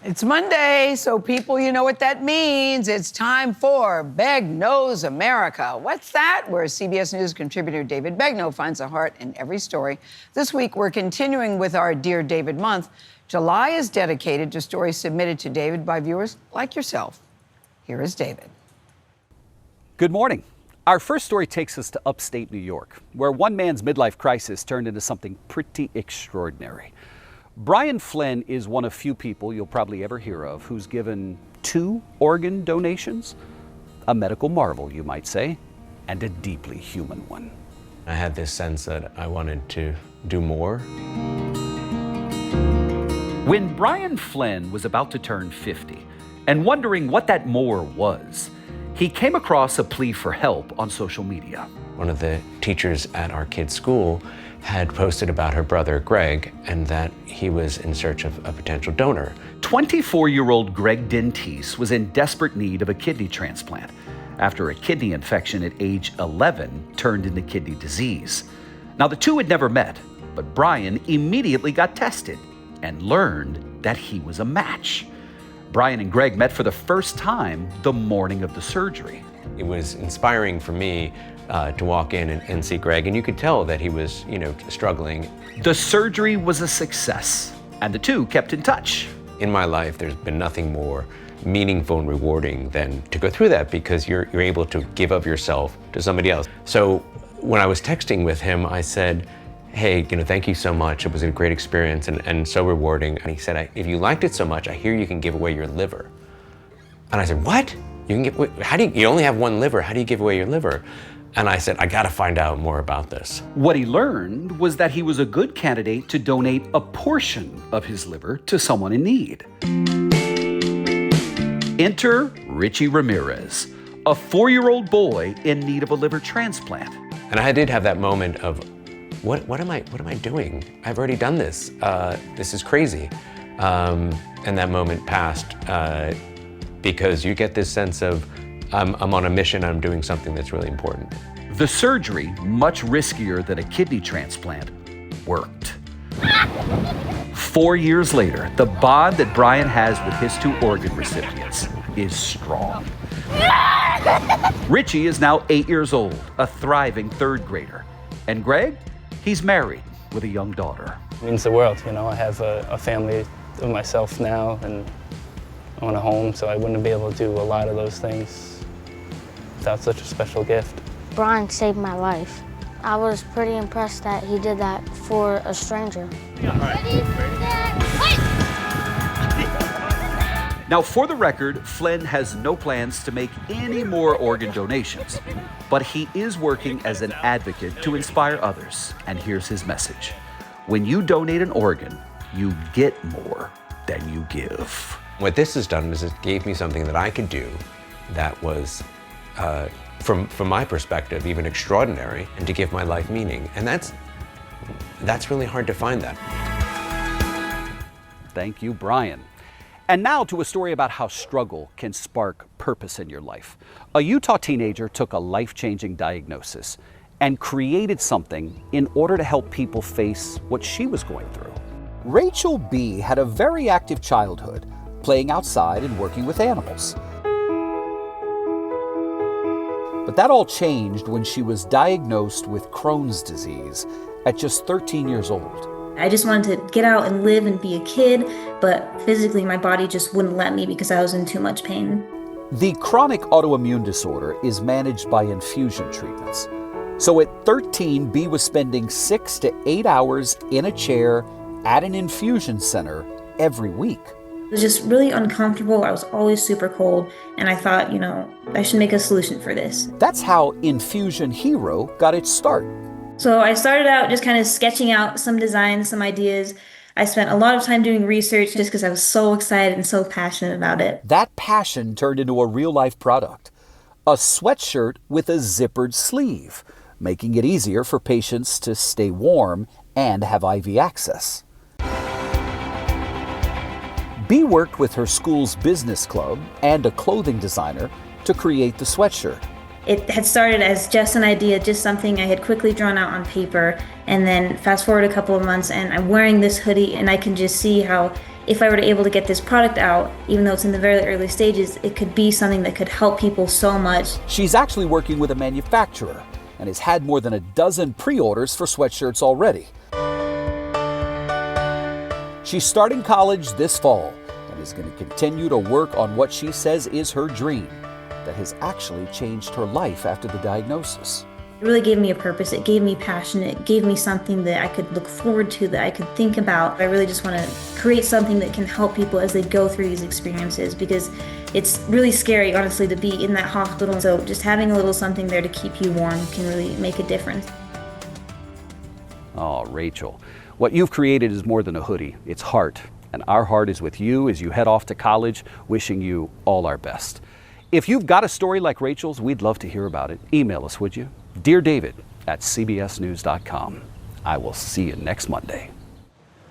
It's Monday, so people, you know what that means. It's time for Beg Knows America. What's that? Where CBS News contributor David Begnaud finds the heart in every story. This week, we're continuing with our Dear David month. July is dedicated to stories submitted to David by viewers like yourself. Here is David. Good morning. Our first story takes us to upstate New York, where one man's midlife crisis turned into something pretty extraordinary. Brian Flynn is one of few people you'll probably ever hear of who's given 2 organ donations. A medical marvel, you might say, and a deeply human one. I had this sense that I wanted to do more. When Brian Flynn was about to turn 50 and wondering what that more was, he came across a plea for help on social media. One of the teachers at our kids' school had posted about her brother Greg and that he was in search of a potential donor. 24-year-old Greg Dentise was in desperate need of a kidney transplant after a kidney infection at age 11 turned into kidney disease. Now, the two had never met, but Brian immediately got tested and learned that he was a match. Brian and Greg met for the first time the morning of the surgery. It was inspiring for me to walk in and see Greg, and you could tell that he was, struggling. The surgery was a success, and the two kept in touch. In my life, there's been nothing more meaningful and rewarding than to go through that, because you're able to give of yourself to somebody else. So when I was texting with him, I said, hey, thank you so much. It was a great experience and so rewarding. And he said, if you liked it so much, I hear you can give away your liver. And I said, what? You only have one liver. How do you give away your liver? And I said, I got to find out more about this. What he learned was that he was a good candidate to donate a portion of his liver to someone in need. Enter Richie Ramirez, a 4-year-old boy in need of a liver transplant. And I did have that moment of, what am I doing? I've already done this. This is crazy. And that moment passed because you get this sense of, I'm on a mission, I'm doing something that's really important. The surgery, much riskier than a kidney transplant, worked. 4 years later, the bond that Brian has with his 2 organ recipients is strong. Richie is now 8 years old, a thriving 3rd grader. And Greg, he's married with a young daughter. It means the world, I have a family of myself now, and I own a home, so I wouldn't be able to do a lot of those things without such a special gift. Brian saved my life. I was pretty impressed that he did that for a stranger. Now, for the record, Flynn has no plans to make any more organ donations, but he is working as an advocate to inspire others. And here's his message. When you donate an organ, you get more than you give. What this has done is it gave me something that I could do that was, from my perspective, even extraordinary, and to give my life meaning. And that's really hard to find that. Thank you, Brian. And now to a story about how struggle can spark purpose in your life. A Utah teenager took a life-changing diagnosis and created something in order to help people face what she was going through. Rachel B. had a very active childhood, playing outside and working with animals. But that all changed when she was diagnosed with Crohn's disease at just 13 years old. I just wanted to get out and live and be a kid, but physically my body just wouldn't let me because I was in too much pain. The chronic autoimmune disorder is managed by infusion treatments. So at 13, B was spending 6 to 8 hours in a chair at an infusion center every week. It was just really uncomfortable. I was always super cold, and I thought, I should make a solution for this. That's how Infusion Hero got its start. So I started out just kind of sketching out some designs, some ideas. I spent a lot of time doing research just because I was so excited and so passionate about it. That passion turned into a real-life product, a sweatshirt with a zippered sleeve, making it easier for patients to stay warm and have IV access. B worked with her school's business club and a clothing designer to create the sweatshirt. It had started as just an idea, just something I had quickly drawn out on paper, and then fast forward a couple of months and I'm wearing this hoodie and I can just see how if I were to able to get this product out, even though it's in the very early stages, it could be something that could help people so much. She's actually working with a manufacturer and has had more than a dozen pre-orders for sweatshirts already. She's starting college this fall and is going to continue to work on what she says is her dream that has actually changed her life after the diagnosis. It really gave me a purpose. It gave me passion. It gave me something that I could look forward to, that I could think about. I really just want to create something that can help people as they go through these experiences, because it's really scary, honestly, to be in that hospital. So just having a little something there to keep you warm can really make a difference. Oh, Rachel, what you've created is more than a hoodie. It's heart. And our heart is with you as you head off to college, wishing you all our best. If you've got a story like Rachel's, we'd love to hear about it. Email us, would you? Dear David at cbsnews.com. I will see you next Monday.